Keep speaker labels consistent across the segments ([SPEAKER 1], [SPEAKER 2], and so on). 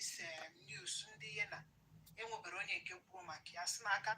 [SPEAKER 1] this news ndị ya na enwebere onye nke kwuru maka ya si n'aka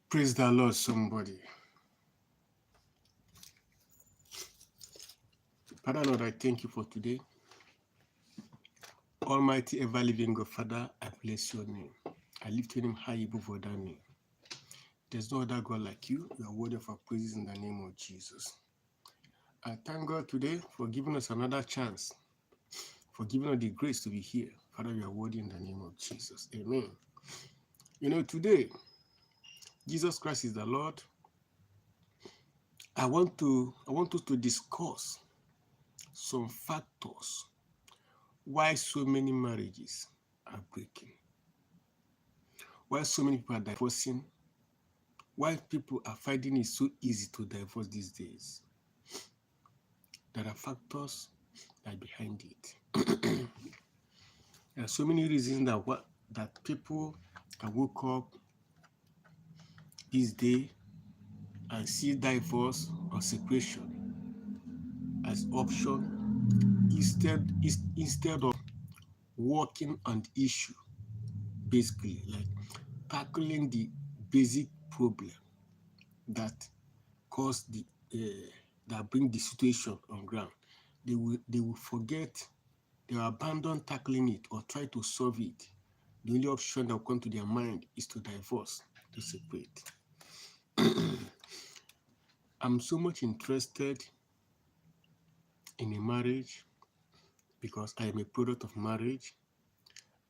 [SPEAKER 2] Praise the Lord, somebody. Father, Lord, I thank you for today. Almighty, ever-living God, Father, I bless your name. I lift your name high above other name. There's no other God like you. You are worthy of our praises in the name of Jesus. I thank God today for giving us another chance, for giving us the grace to be here. Father, you are worthy in the name of Jesus. Amen. You know, today, Jesus Christ is the Lord. I want us to discuss some factors why so many marriages are breaking, why so many people are divorcing, why people are finding it so easy to divorce these days. There are factors that are behind it. There are so many reasons that people can wake up this day and see divorce or separation as option instead of working on the issue, basically like tackling the basic problem that cause that bring the situation on ground. They will forget, they will abandon tackling it or try to solve it. The only option that will come to their mind is to divorce, to separate. I'm so much interested in a marriage because I am a product of marriage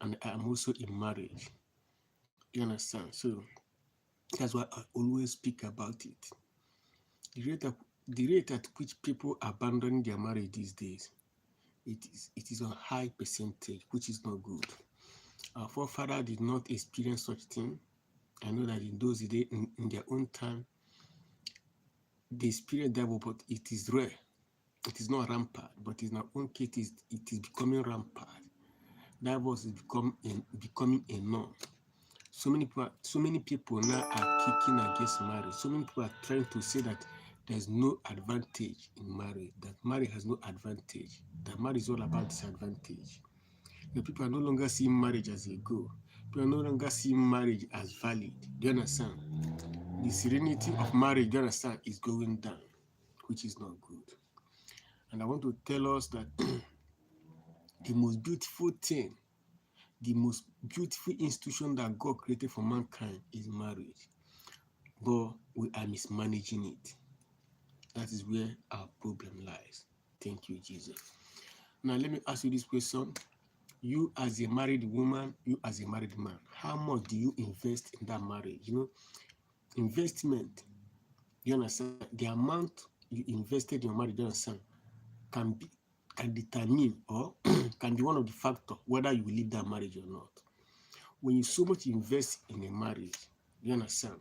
[SPEAKER 2] and I am also in marriage. You understand? So that's why I always speak about it. The rate at which people abandon their marriage these days, it is a high percentage, which is not good. Our forefathers did not experience such thing. I know that in those days, in their own time, they experienced that, but it is rare. It is not rampant, but in our own case, it is becoming rampant. Divorce is becoming a norm. So many people now are kicking against marriage. So many people are trying to say that there's no advantage in marriage, that marriage has no advantage, that marriage is all about disadvantage. The people are no longer seeing marriage as a goal. People are no longer seeing marriage as valid. Do you understand? The serenity of marriage, do you understand, is going down, which is not good. And I want to tell us that the most beautiful thing, the most beautiful institution that God created for mankind is marriage. But we are mismanaging it. That is where our problem lies. Thank you, Jesus. Now, let me ask you this question. You as a married woman, you as a married man, how much do you invest in that marriage? You know, investment, you understand, the amount you invested in your marriage, you understand, can determine or can be one of the factors whether you will leave that marriage or not. When you so much invest in a marriage, you understand,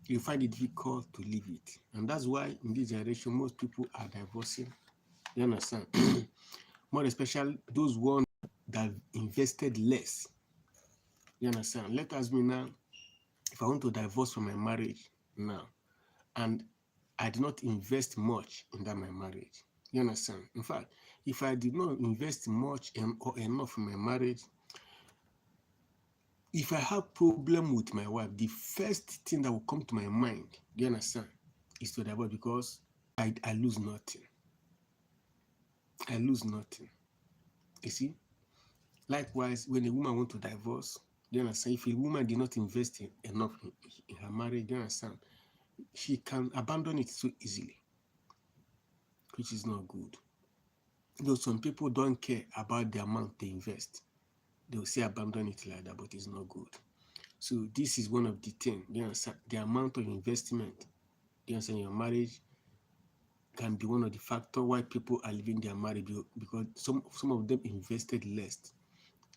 [SPEAKER 2] you find it difficult to leave it. And that's why in this generation, most people are divorcing. You understand? More especially those ones that invested less. You understand? Let us be now, if I want to divorce from my marriage now, and I did not invest much in that my marriage. You understand? In fact, if I did not invest much or enough in my marriage, if I have problem with my wife, the first thing that will come to my mind, do you understand, is to divorce, because I lose nothing. I lose nothing. You see? Likewise, when a woman wants to divorce, do you understand? If a woman did not invest enough in her marriage, do you understand, she can abandon it so easily, which is not good. Though some people don't care about the amount they invest. They'll say abandon it like that, but it's not good. So this is one of the things. You understand? The amount of investment, you understand, your marriage can be one of the factors why people are leaving their marriage, because some of them invested less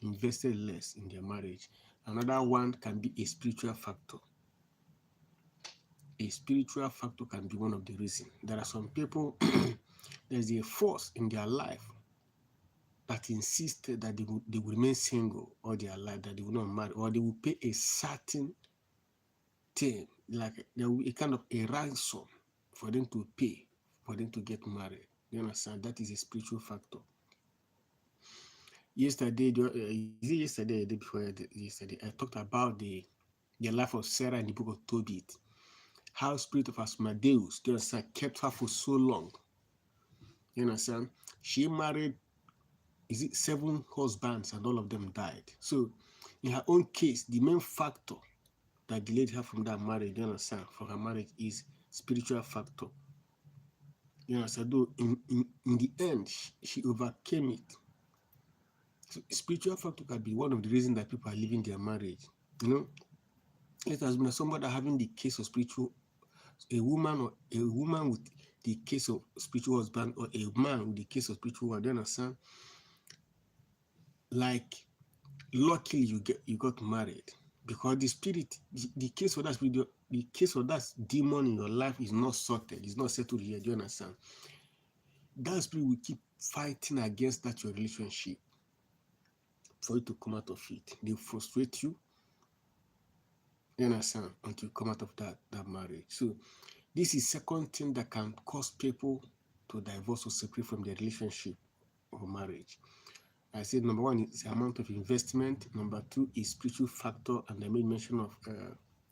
[SPEAKER 2] in their marriage. Another one can be a spiritual factor. A spiritual factor can be one of the reasons. There are some people, there's a force in their life that insisted that they will remain single all their life, that they will not marry, or they will pay a certain thing, like there will be a kind of a ransom for them to pay, for them to get married. You understand? That is a spiritual factor. Yesterday, is it yesterday or the day before yesterday, I talked about the life of Sarah in the book of Tobit. How spirit of Asmodeus, you understand, kept her for so long. You understand? She married, is it 7 husbands, and all of them died. So in her own case, the main factor that delayed her from that marriage, you understand, for her marriage is spiritual factor. You understand? Though in the end, she overcame it. So spiritual factor can be one of the reasons that people are leaving their marriage. You know, it has been somebody having the case of spiritual, a woman with the case of spiritual husband, or a man with the case of spiritual wife. Do you understand? Like, luckily you got married, because the spirit, the case of that spirit, the case of that demon in your life is not sorted, it's not settled here. Do you understand? That spirit will keep fighting against that your relationship for you to come out of it. They frustrate you. You understand? Until you come out of that marriage. So this is second thing that can cause people to divorce or separate from their relationship or marriage. I said number one is the amount of investment. Number two is spiritual factor, and I made mention of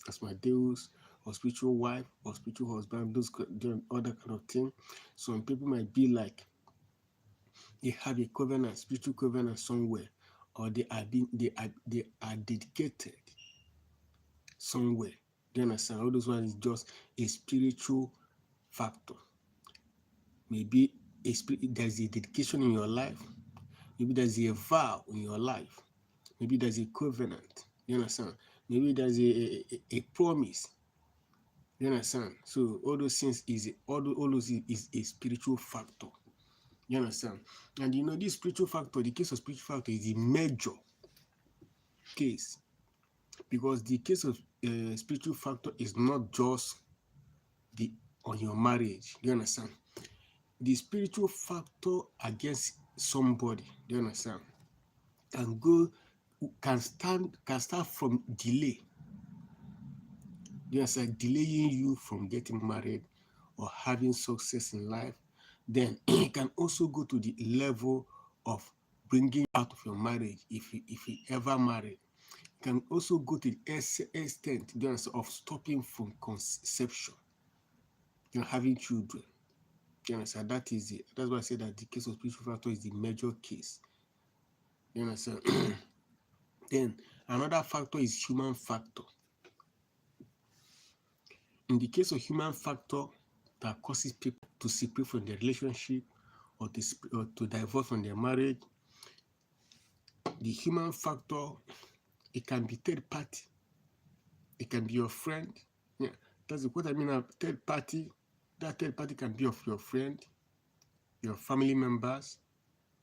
[SPEAKER 2] Asmodeus, or spiritual wife, or spiritual husband, those other kind of thing. Some people might be like, they have a covenant, spiritual covenant somewhere, or they are dedicated somewhere. Do you understand? All those ones is just a spiritual factor. Maybe there's a dedication in your life. Maybe there's a vow in your life. Maybe there's a covenant. You understand? Maybe there's a promise. You understand? So all those things is all those is a spiritual factor. You understand? And you know, this spiritual factor, the case of spiritual factor is the major case, because the case of spiritual factor is not just on your marriage. Do you understand? The spiritual factor against somebody, do you understand, can start from delay. Do you understand? Delaying you from getting married or having success in life. Then it can also go to the level of bringing you out of your marriage if you ever married. It can also go to the extent, do you understand, of stopping from conception, having children. You understand? That is it. That's why I say that the case of spiritual factor is the major case. You understand? Then another factor is human factor. In the case of human factor that causes people to separate from their relationship, or to divorce from their marriage, the human factor, it can be third party. It can be your friend. Yeah, that's what I mean. A third party. That third party can be of your friend, your family members.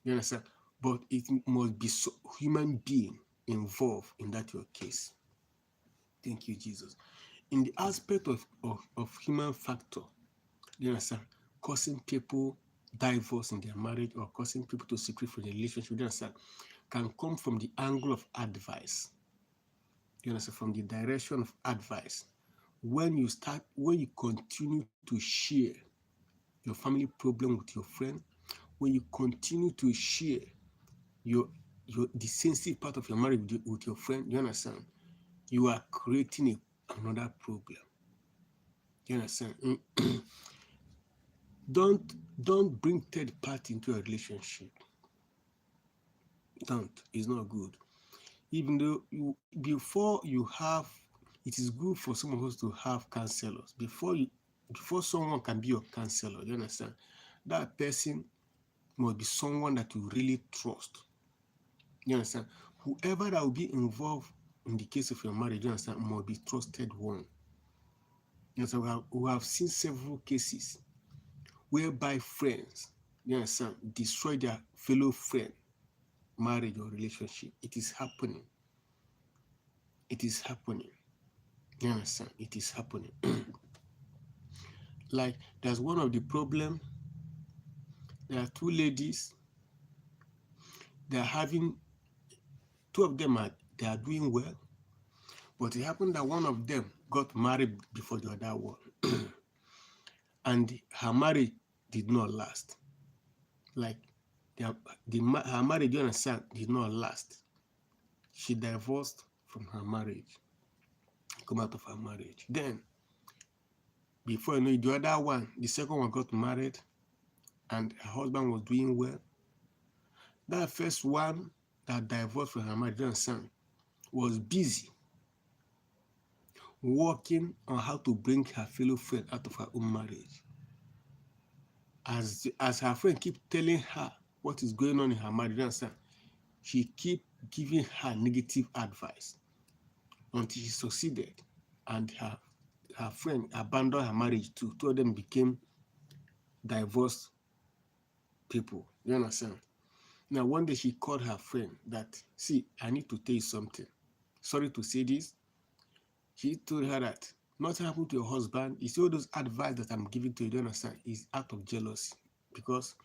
[SPEAKER 2] You understand? But it must be human being involved in that your case. Thank you, Jesus. In the aspect of human factor, you understand, causing people divorce in their marriage, or causing people to separate from their relationship, you understand, can come from the angle of advice. You understand? From the direction of advice. When you continue to share your family problem with your friend, when you continue to share the sensitive part of your marriage with your friend, you understand, you are creating another problem. You understand? Don't bring third party into a relationship. Don't. It's not good. Even though it is good for some of us to have counselors before someone can be your counselor. You understand? That person must be someone that you really trust. You understand? Whoever that will be involved in the case of your marriage, you understand, must be trusted one. You understand? We have seen several cases whereby friends, you understand, destroy their fellow friend, marriage or relationship. It is happening. It is happening. You understand? It is happening. Like, there's one of the problem. There are two ladies. They are having, two of them they are doing well, but it happened that one of them got married before the other one, and her marriage did not last. Like, her marriage, you understand, did not last. She divorced from her marriage, come out of her marriage. Then, before you know it, the other one, the second one got married, and her husband was doing well. That first one that divorced from her marriage, you understand, was busy working on how to bring her fellow friend out of her own marriage. As her friend keep telling her what is going on in her marriage, you understand, she keep giving her negative advice until she succeeded, and her friend abandoned her marriage too. Two of them became divorced people. You understand? Now, one day she called her friend that, see, I need to tell you something. Sorry to say this. She told her that nothing happened to your husband. It's all those advice that I'm giving to you, you understand, is out of jealousy. Because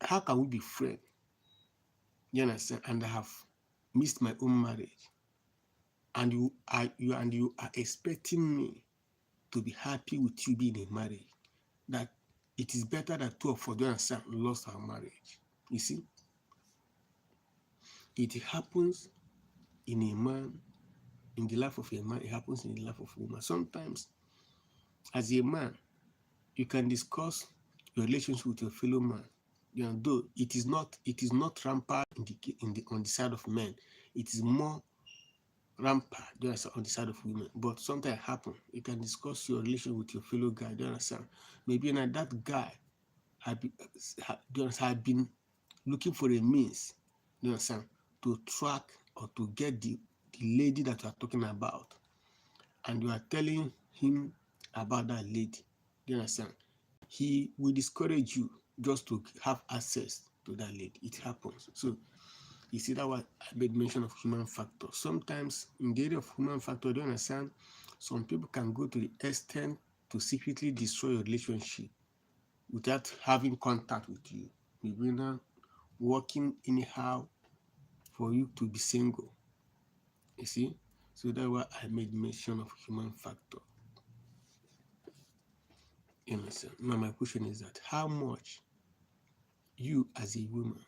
[SPEAKER 2] how can we be friends? You understand? And I have missed my own marriage. And you are expecting me to be happy with you being in marriage. That it is better that two of us, you understand, lost our marriage. You see? It happens in a man, in the life of a man, it happens in the life of a woman. Sometimes, as a man, you can discuss your relationship with your fellow man. You know, though it is not rampant on the side of men, it is more rampant on the side of women. But sometimes it happens. You can discuss your relationship with your fellow guy. Do you understand? Maybe that guy had been looking for a means, you understand, to track or to get the lady that you are talking about, and you are telling him about that lady. Do you understand? He will discourage you just to have access to that lady. It happens. So you see that what I made mention of human factor. Sometimes in the area of human factor, do you understand? Some people can go to the extent to secretly destroy your relationship without having contact with you. Maybe not working anyhow for you to be single. You see? So that's why I made mention of human factor. You understand? Now my question is that how much you as a woman,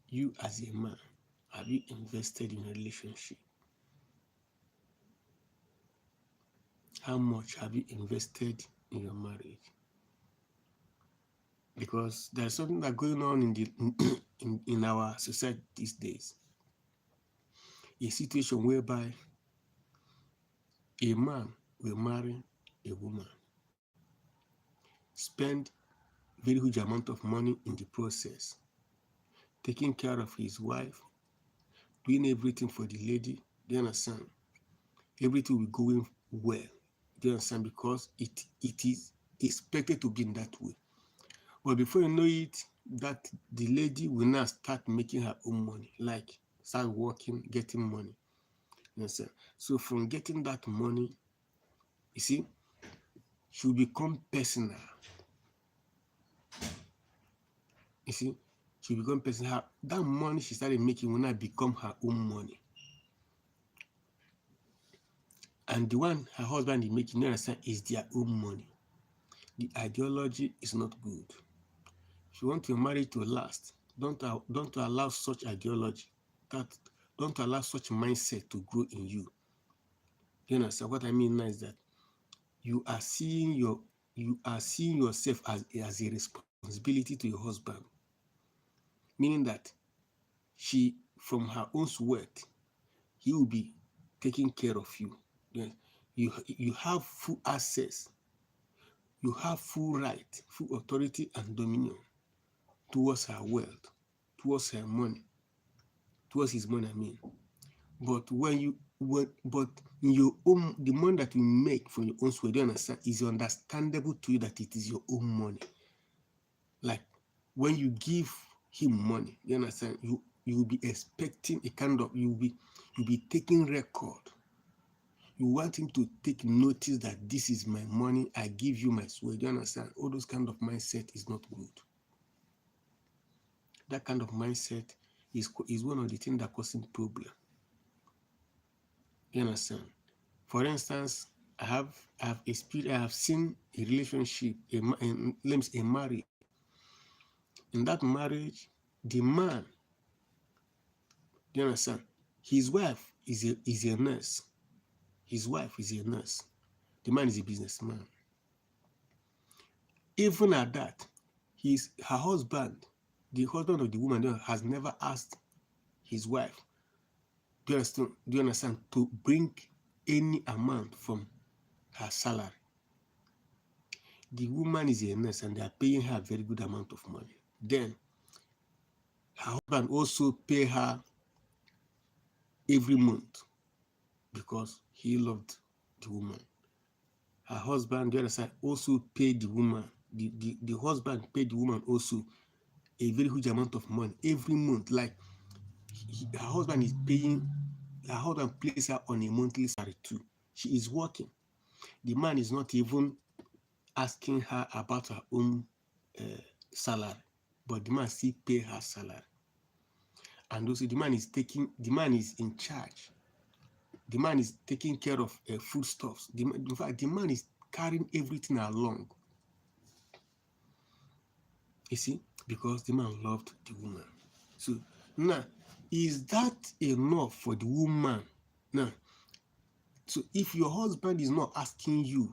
[SPEAKER 2] you as a man, have you invested in a relationship? How much have you invested in your marriage? Because there's something that's going on in our society these days. A situation whereby a man will marry a woman, spend very huge amount of money in the process, taking care of his wife, doing everything for the lady. Do you understand? Everything will be going well. Do you understand? Because it is expected to be in that way. But before you know it, that the lady will now start making her own money, like start working, getting money. You understand? So from getting that money, you see, she will become personal. You see, she will become personal. That money she started making will now become her own money. And the one her husband is making, you understand, is their own money. The ideology is not good. If you want your marriage to last, don't allow such ideology, don't allow such mindset to grow in you. You understand? What I mean now is that you are seeing yourself as a responsibility to your husband, meaning that she, from her own sweat, he will be taking care of you. You have full access, you have full right, full authority and dominion towards her wealth, towards her money, towards his money, I mean. But but in your own, the money that you make from your own sweat, do you understand, is understandable to you that it is your own money. Like when you give him money, you understand, you will be expecting a kind of, you'll be taking record. You want him to take notice that this is my money, I give you my sweat. Do you understand? All those kind of mindset is not good. That kind of mindset is one of the things that causes problem. You understand? For instance, I have seen a relationship, a marriage. In that marriage, the man, you understand, his wife is a nurse. His wife is a nurse. The man is a businessman. Even at that, her husband, the husband of the woman, has never asked his wife, do you understand, to bring any amount from her salary. The woman is a nurse and they are paying her a very good amount of money. Then her husband also pay her every month because he loved the woman. Her husband, the other side, also paid the woman. The husband paid the woman also a very huge amount of money every month. Like her husband is paying, her husband places her on a monthly salary too. She is working. The man is not even asking her about her own salary, but the man still pay her salary. And also the man is in charge. The man is taking care of foodstuffs. In fact, the man is carrying everything along. You see, because the man loved the woman. So now, is that enough for the woman? Now, so if your husband is not asking you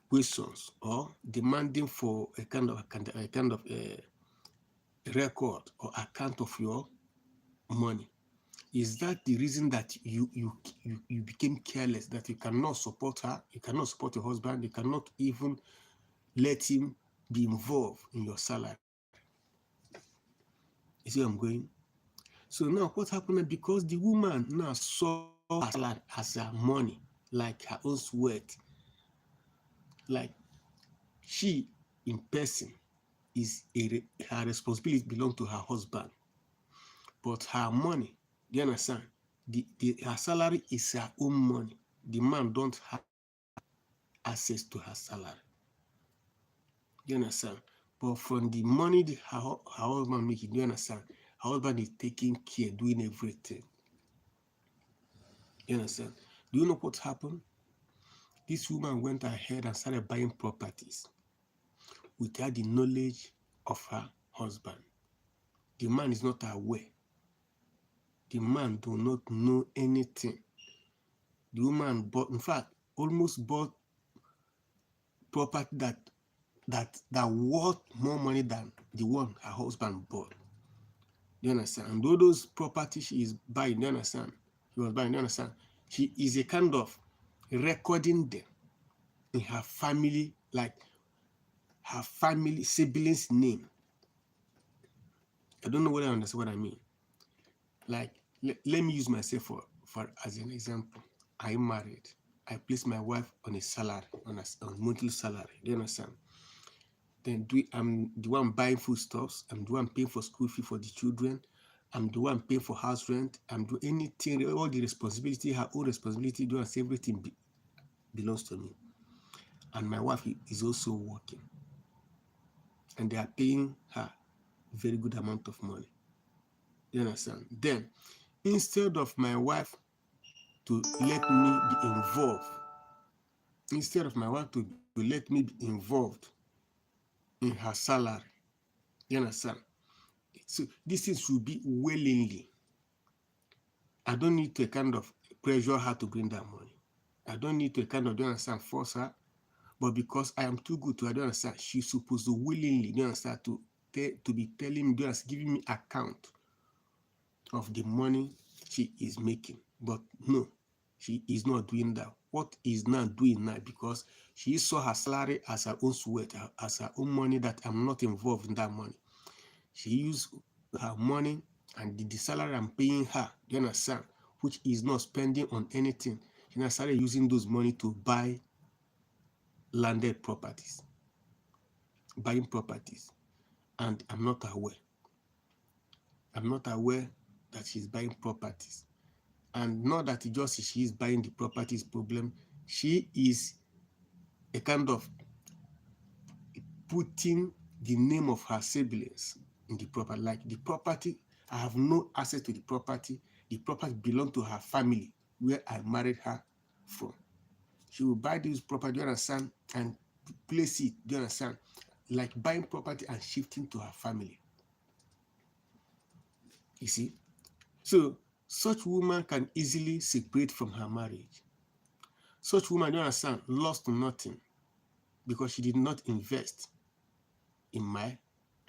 [SPEAKER 2] questions or demanding for a kind of record or account of your money, is that the reason that you became careless, that you cannot support her, you cannot support your husband, you cannot even let him be involved in your salary? You see where I'm going? So now what happened? Because the woman now saw her salary as her money, like her own sweat, like she in person is her responsibility belongs to her husband, but her money, do you understand? Her salary is her own money. The man don't have access to her salary. Do you understand? But from the money her husband making, do you understand? Her husband is taking care, doing everything. You understand? Do you know what happened? This woman went ahead and started buying properties without the knowledge of her husband. The man is not aware. The man do not know anything. The woman bought, in fact, almost bought property that worth more money than the one her husband bought. You understand? And all those properties she is buying, you understand? She was buying, you understand? She is a kind of recording them in her family, like her family siblings' name. I don't know whether I understand what I mean. Like, let me use myself for as an example. I'm married. I place my wife on a salary, on monthly salary. Do you understand? Then I'm the one buying foodstuffs. I'm the one paying for school fee for the children. I'm the one paying for house rent. I'm doing anything, all the responsibility, her own responsibility, do and everything belongs to me. And my wife is also working. And they are paying her a very good amount of money. You understand? Then, instead of my wife to let me be involved, let me be involved in her salary, you understand? So this thing should be willingly. I don't need to kind of pressure her to bring that money. I don't need to kind of, do you understand, force her. But because I am too good to her, do you understand, she's supposed to willingly, do you understand, to be telling me, do you understand, giving me account of the money she is making. But no, she is not doing that. What is not doing now, because she saw her salary as her own sweat, as her own money, that I'm not involved in that money. She used her money and the salary I'm paying her, you understand, which is not spending on anything. She now started using those money to buy landed properties, buying properties, and I'm not aware. I'm not aware that she's buying properties. And not that it just she is buying the properties problem, she is a kind of putting the name of her siblings in the property. Like the property, I have no access to the property. The property belongs to her family where I married her from. She will buy this property, do you understand, and place it, do you understand, like buying property and shifting to her family. You see? So such woman can easily separate from her marriage. Such woman, do you understand, lost nothing because she did not invest in my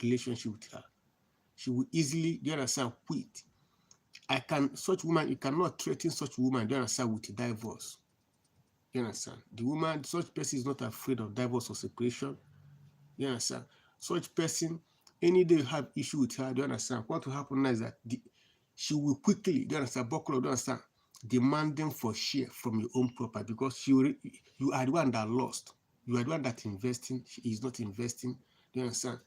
[SPEAKER 2] relationship with her. She will easily, do you understand, quit. Such woman, you cannot threaten such woman, do you understand, with divorce. You understand? The woman, such person is not afraid of divorce or separation. You understand? Such person, any day you have issue with her, do you understand? What will happen now is that she will quickly, do you understand, buckle up, do you understand, demanding for share from your own property because you are the one that lost. You are the one that investing. She is not investing. Do you understand?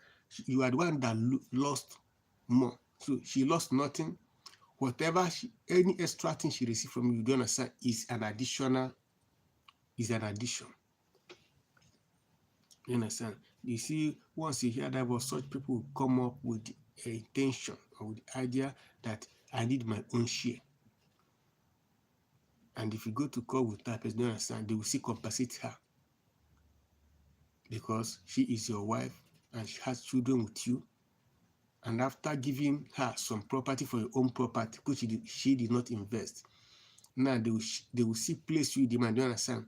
[SPEAKER 2] You are the one that lost more. So she lost nothing. Whatever any extra thing she received from you, do you understand, is an addition. You understand? You see, once you hear that, such people will come up with the intention or with the idea that I need my own share. And if you go to court with that person, you understand, they will still compensate her because she is your wife and she has children with you. And after giving her some property for your own property, which she did not invest, now they will see place you demand, you understand,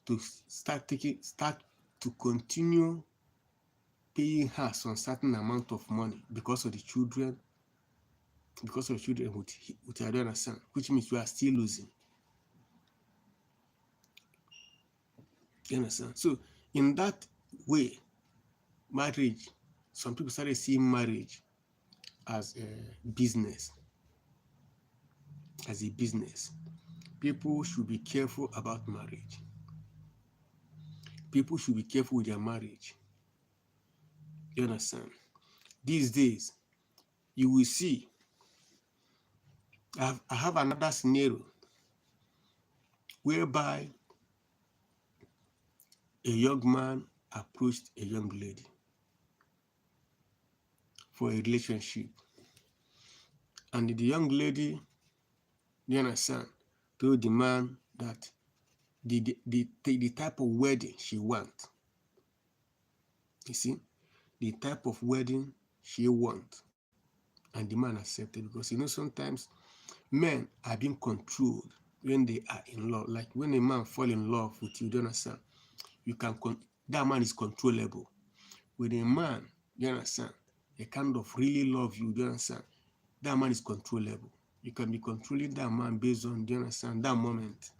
[SPEAKER 2] to start to continue paying her some certain amount of money because of the children with her, understand, which means you are still losing. You understand? So in that way, marriage, some people started seeing marriage as a business. As a business. People should be careful about marriage. People should be careful with their marriage. You understand? These days, you will see, I have another scenario whereby a young man approached a young lady for a relationship. And the young lady, you understand, told the man that the type of wedding she wants. You see, the type of wedding she wants. And the man accepted because, sometimes men are being controlled when they are in love. Like when a man fall in love with you, do you understand? That man is controllable. With a man, you understand, they kind of really love you, do you understand? That man is controllable. You can be controlling that man based on, do you understand, that moment.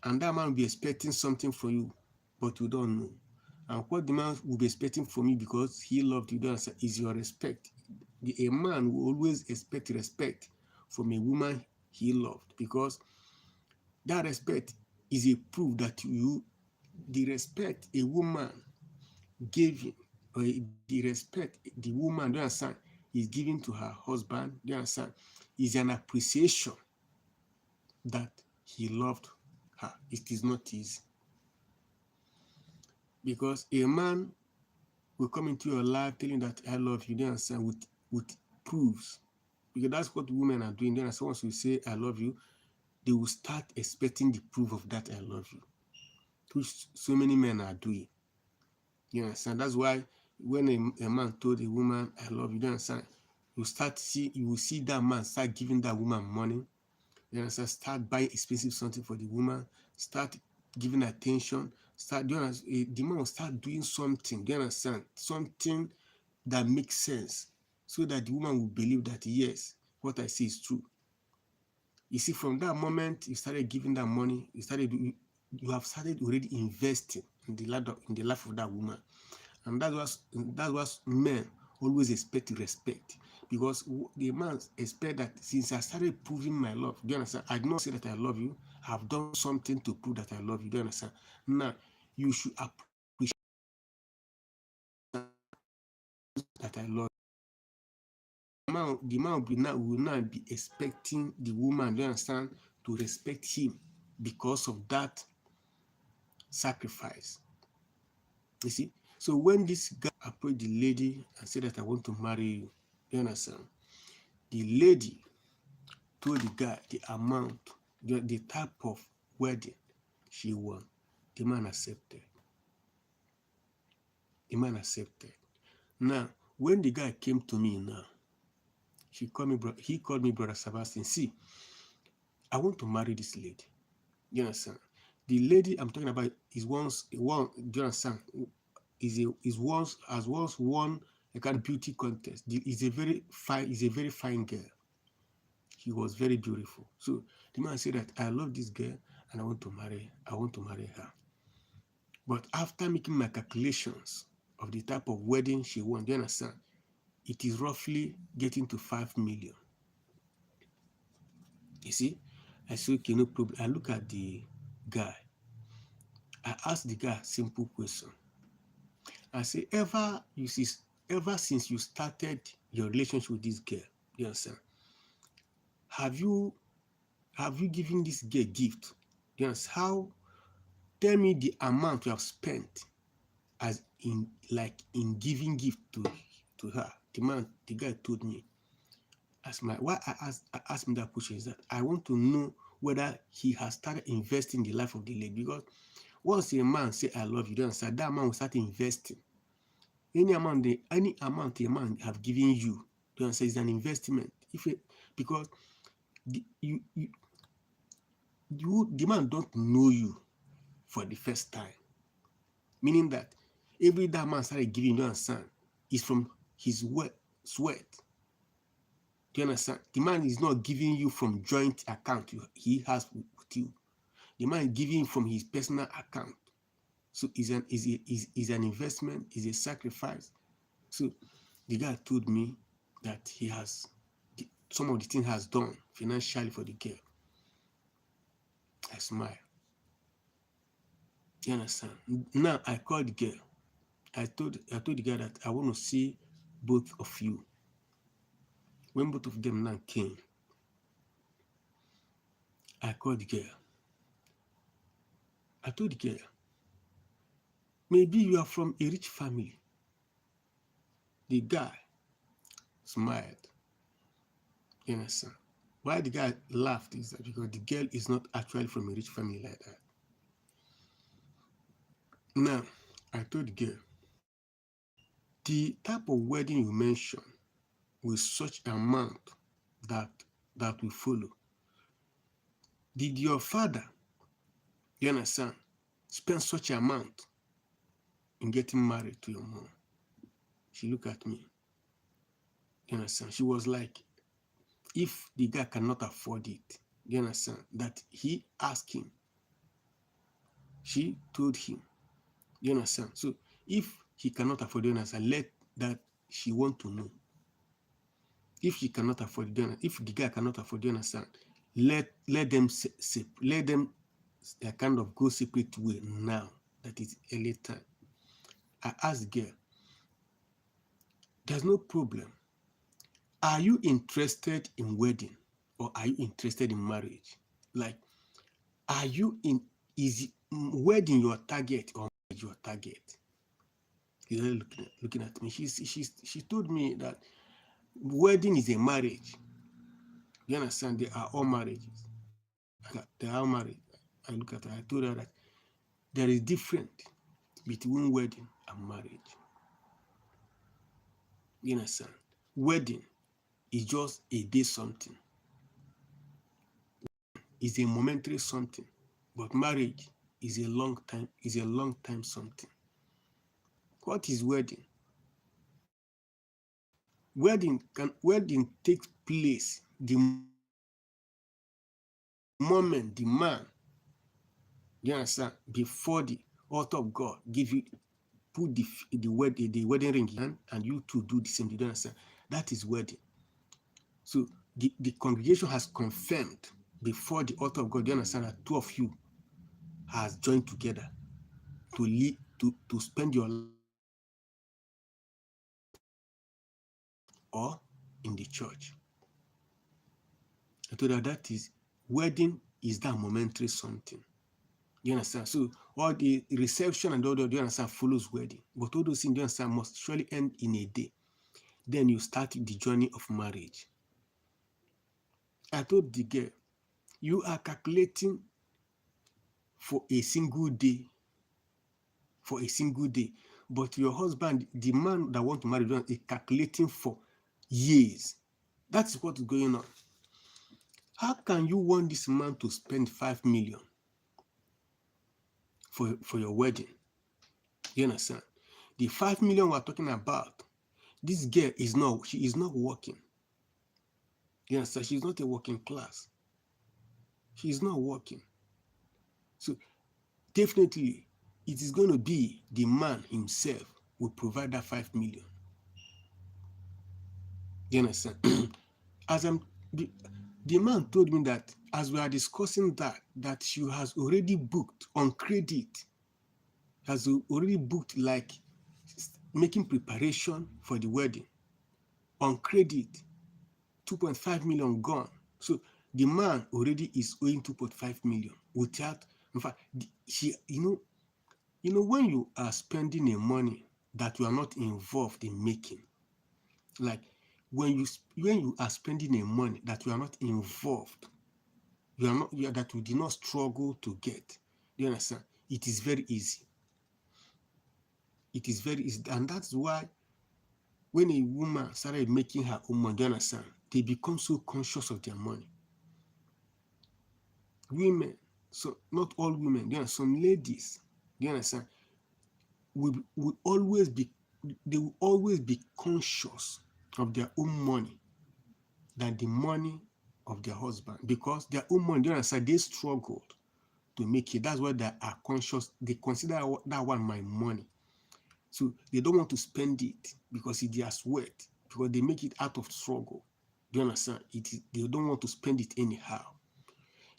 [SPEAKER 2] And that man will be expecting something from you, but you don't know. And what the man will be expecting from you because he loved you, do you understand, is your respect. A man will always expect respect from a woman he loved because that respect is a proof that the respect a woman gave him, or the respect the woman, do you understand, is giving to her husband, do you understand, is an appreciation that he loved her. It is not easy. Because a man will come into your life telling that I love you, do you understand, with proofs. Because that's what women are doing. Then once you say I love you, they will start expecting the proof of that I love you, which so many men are doing. You understand? That's why when a man told a woman I love you, understand, you will see that man start giving that woman money. You understand? Start buying expensive something for the woman, start giving attention, the man will start doing something, do you understand? Something that makes sense, so that the woman will believe that yes, what I say is true. You see, from that moment you started giving that money, you have started already investing in the life of that woman. And that's what men always expect respect, because the man expect that since I started proving my love, do you understand? I did not say that I love you. I've done something to prove that I love you. Do you understand? Now, you should appreciate that I love you. The man will now be expecting the woman, do you understand, to respect him because of that sacrifice. You see? So when this guy approached the lady and said that I want to marry you, you understand? The lady told the guy the amount, the type of wedding she want. The man accepted. The man accepted. Now, when the guy came to me now, he called me Brother Sebastian. See, I want to marry this lady. You understand? The lady I'm talking about is do you understand? Is once won a kind of beauty contest. Is a very fine girl. She was very beautiful. So the man said that I love this girl and I want to marry her. But after making my calculations of the type of wedding she wants, do you understand? It is roughly getting to 5 million. You see? I said, okay, no problem. I look at the guy. I asked the guy a simple question. I say, ever since you started your relationship with this girl, you understand? Have you given this girl gift? You understand? Tell me the amount you have spent as in giving gift to her. The guy told me. Why I asked him that question is that I want to know whether he has started investing in the life of the lady, because once a man say I love you, then that man will start investing. Any amount a man have given you, then is an investment. Because the man don't know you for the first time, meaning that every that man started giving, you understand, is from his sweat. Do you understand? The man is not giving you from joint account he has with you. The man is giving from his personal account. So is an investment, is a sacrifice. So the guy told me that he has some of the things has done financially for the girl. I smile. You understand? Now I called the girl. I told the guy that I want to see both of you. When both of them now came, I called the girl. I told the girl, maybe you are from a rich family. The guy smiled. You understand? Why the guy laughed is that because the girl is not actually from a rich family like that. Now, I told the girl, the type of wedding you mentioned with such amount that will follow, did your father, you understand, spend such amount in getting married to your mom? She looked at me. You understand? She was like, if the guy cannot afford it, you understand, that he asked him. She told him. You understand? So if he cannot afford it, you understand, let that she want to know. If she cannot afford it, if the guy cannot afford it, you understand, let them kind of go separate way now. That is early time. I asked the girl, there's no problem. Are you interested in wedding or are you interested in marriage? Like, are you is wedding your target or marriage your target? She's looking at me. She told me that wedding is a marriage. You understand? They are all marriages. They are all marriage. I look at her. I told her that there is difference between wedding and marriage. You understand? Wedding is just a day something. It's a momentary something. But marriage is a long time something. What is wedding? Wedding takes place the moment the man, you understand, before the altar of God put the wedding ring in, and you two do the same. You don't understand? That is wedding. So the congregation has confirmed before the altar of God. Do you understand that two of you has joined together to lead to spend your life or in the church? I told her that is wedding is that momentary something. You understand? So all the reception and all that, you understand, follows wedding. But all those things, you understand, must surely end in a day. Then you start the journey of marriage. I told the girl, you are calculating for a single day, but your husband, the man that want to marry you, is calculating for years. That's what is going on. How can you want this man to spend 5 million for your wedding? You understand? The 5 million we're talking about, this girl is not working. You understand? She's not a working class. She's not working. So definitely it is going to be the man himself will provide that 5 million. You understand? As the man told me that as we are discussing that she has already booked on credit, has already booked, like making preparation for the wedding on credit, 2.5 million gone. So the man already is owing 2.5 million without, in fact, you know, when you are spending a money that you are not involved in making, like when you are spending a money that you are not involved, that you did not struggle to get, you understand? It is very easy. It is very easy, and that's why when a woman started making her own money, you understand, they become so conscious of their money. Women, so not all women, you know, some ladies, you understand, they will always be conscious of their own money than the money of their husband, because their own money, you understand, they struggled to make it. That's why they are conscious. They consider that one my money. So they don't want to spend it because it is sweat, because they make it out of struggle. Do you understand? They don't want to spend it anyhow.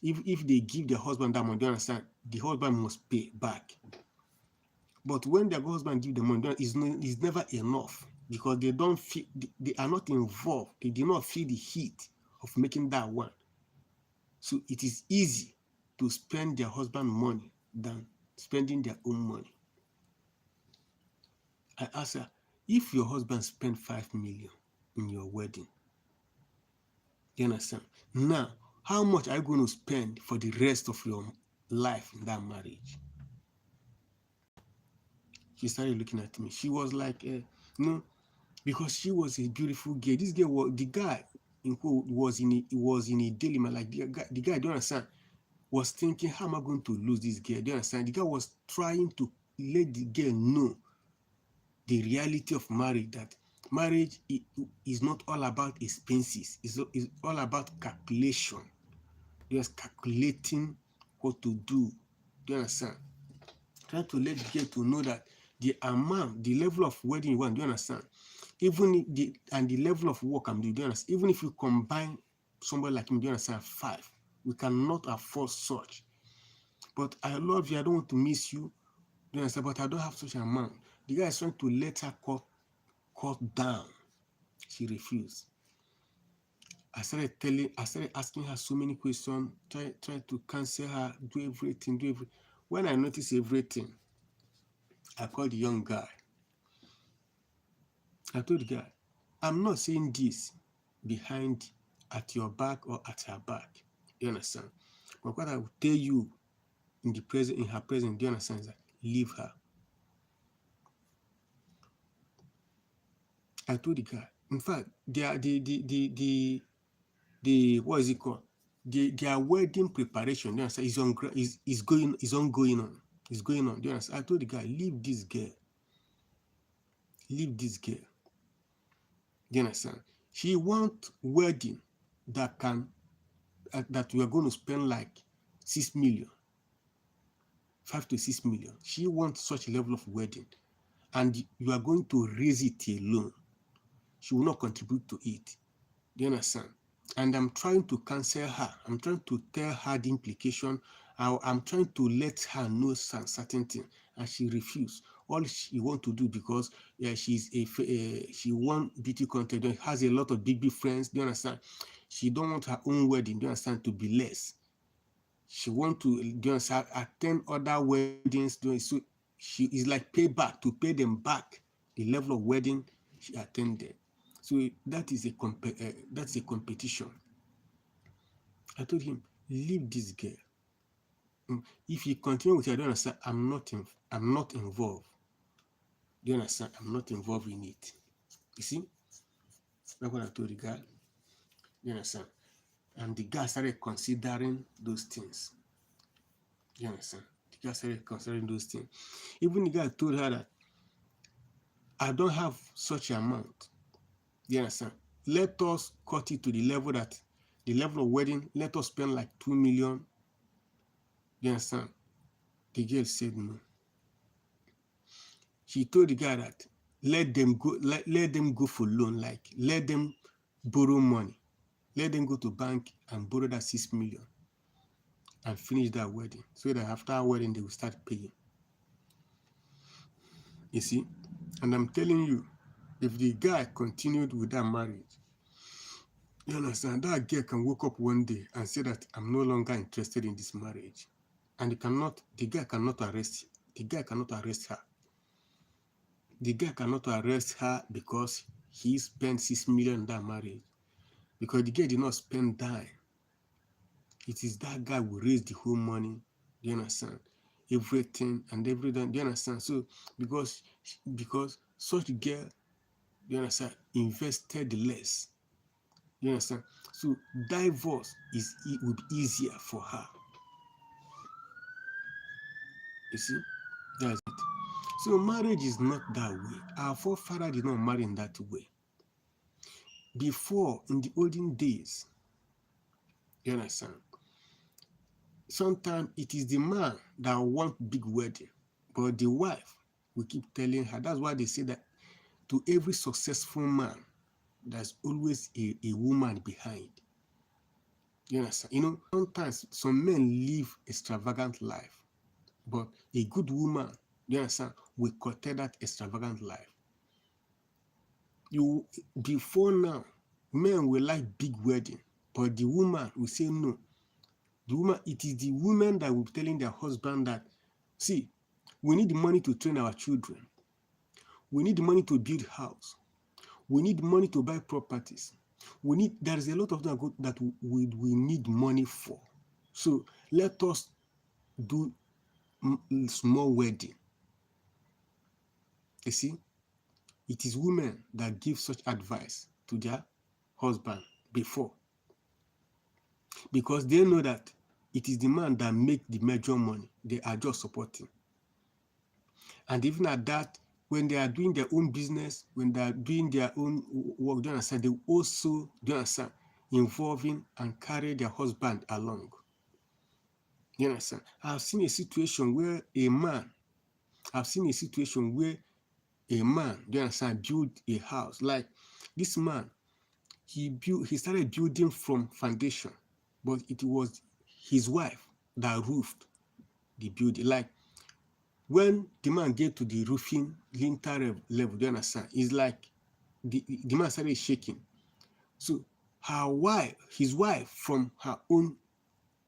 [SPEAKER 2] If they give their husband that money, do you understand? The husband must pay back. But when their husband give the money, it's never enough, because they are not involved. They do not feel the heat of making that one. So it is easy to spend their husband money than spending their own money. I asked her, if your husband spent 5 million in your wedding, you understand? Now, how much are you going to spend for the rest of your life in that marriage? She started looking at me. She was like, no, because she was a beautiful girl. This girl was the guy who was in a dilemma. Like the guy, don't understand, was thinking, how am I going to lose this girl? Do you understand? The guy was trying to let the girl know the reality of marriage, that marriage is not all about expenses. It's all about calculation. Just calculating what to do. Do you understand? Trying to let the girl to know that the amount, the level of wedding you want, do you understand? Even the level of work I'm doing, do you understand? Even if you combine somebody like me, do you understand, 5, we cannot afford such. But I love you, I don't want to miss you, do you understand? But I don't have such an amount. The guy is trying to let her cut down. She refused. I started asking her so many questions, try to cancel her, do everything. When I noticed everything, I called the young guy. I told the guy, I'm not saying this at your back or at her back. You understand? But what I will tell you in her presence, do you understand, is that leave her. I told the guy. In fact, the what is it called? Their wedding preparation, you understand, is going on. It's going on. Do you understand? I told the guy, leave this girl. Leave this girl. Do you understand? She wants wedding that we are going to spend like 6 million, 5 to 6 million. She wants such a level of wedding. and you are going to raise it alone, she will not contribute to it. Do you understand? And I'm trying to cancel her. I'm trying to tell her the implication. I'm trying to let her know certain things, and she refused. All she want to do, because she want beauty content, has a lot of big friends. Do you understand? She don't want her own wedding, do you understand, to be less. She want to, do you understand, attend other weddings. So she is like payback, to pay them back the level of wedding she attended. So that's a competition. I told him, leave this girl. If you continue with it, I don't understand. I'm not involved. Do you understand? I'm not involved in it. You see? That's what I told the guy. Do you understand? And the guy started considering those things. Do you understand? The guy started considering those things. Even the guy told her that I don't have such amount. Do you understand? Let us cut it to the level of wedding, let us spend like 2 million. Do you understand? The girl said no. She told the guy that let them go for loan, like let them borrow money. Let them go to bank and borrow that 6 million and finish that wedding, so that after our wedding they will start paying. You see? And I'm telling you, if the guy continued with that marriage, you understand, that girl can wake up one day and say that I'm no longer interested in this marriage. And the guy cannot arrest her. The guy cannot arrest her because he spent 6 million in that marriage. Because the girl did not spend dime. It is that guy who raised the whole money. Do you understand? Everything and everything. Do you understand? So because such girl, do you understand, invested less. Do you understand? So divorce will be easier for her. You see? That's it. So marriage is not that way. Our forefather did not marry in that way. Before, in the olden days, you understand, sometimes it is the man that wants big wedding, but the wife will keep telling her. That's why they say that to every successful man, there's always a woman behind. You understand? You know, sometimes some men live extravagant life, but a good woman, you understand, will curtail that extravagant life. Before now, men will like big wedding, but the woman will say no. It is the women that will be telling their husband that, see, we need the money to train our children. We need the money to build house. We need money to buy properties. There is a lot of things that we need money for. So let us do small wedding. You see, it is women that give such advice to their husband before, because they know that it is the man that make the major money. They are just supporting. And even at that, when they are doing their own business, when they are doing their own work, do you understand, they also, do you understand, involving and carry their husband along. You understand? I've seen a situation where a man, do you understand, build a house. Like this man, he started building from foundation, but it was his wife that roofed the building. Like when the man get to the roofing lintel level, do you understand, it's like the man started shaking. So his wife, from her own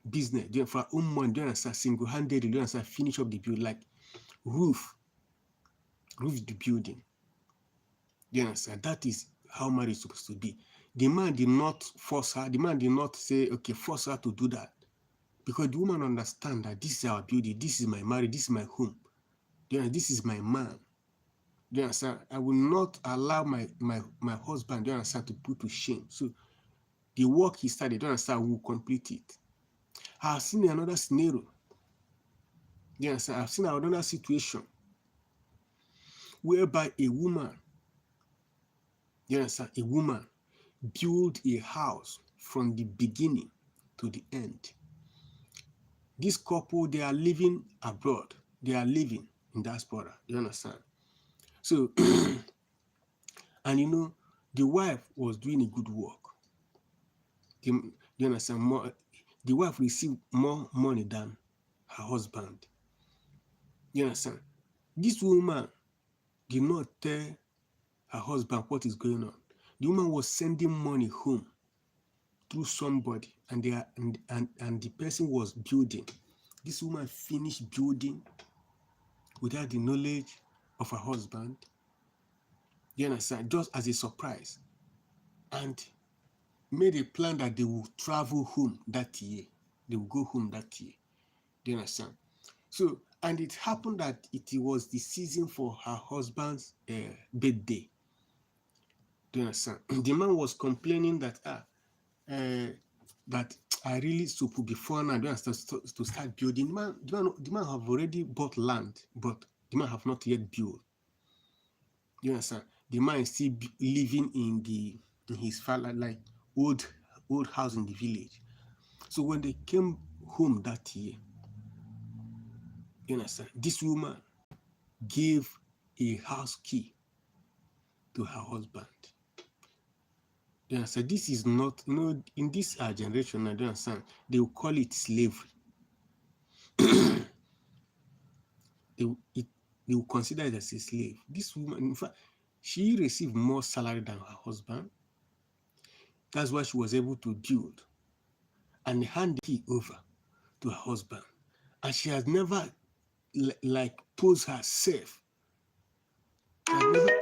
[SPEAKER 2] business, from her own money, do you understand, single-handedly, do you understand, finish up the building, like roof the building. Do you understand? That is how marriage is supposed to be. The man did not force her. The man did not say, okay, force her to do that. Because the woman understands that this is our building, this is my marriage, this is my home. Do you understand? This is my man. Do you understand? I will not allow my husband, do you understand, to put to shame. So the work he started, do you understand, will complete it. I've seen another scenario. Do you understand? I've seen another situation whereby a woman, you understand, a woman build a house from the beginning to the end. This couple, they are living abroad. They are living in diaspora. You understand? So, and the wife was doing a good work. You understand? The wife received more money than her husband. You understand? This woman did not tell her husband what is going on. The woman was sending money home through somebody, and the person was building. This woman finished building without the knowledge of her husband. You understand? Just as a surprise. And made a plan that they will travel home that year. They will go home that year. Do you understand? So, and it happened that it was the season for her husband's birthday. Do you understand? The man was complaining that that I really supposed before now to start building. The man have already bought land, but the man have not yet built. You understand? The man is still living in his father, like old house in the village. So when they came home that year, you understand, this woman gave a house key to her husband. You understand? This is not, in this generation, I don't understand, they will call it slavery. They will consider it as a slave. This woman, in fact, she received more salary than her husband. That's why she was able to build and hand the key over to her husband. And she has never like posed herself. She has never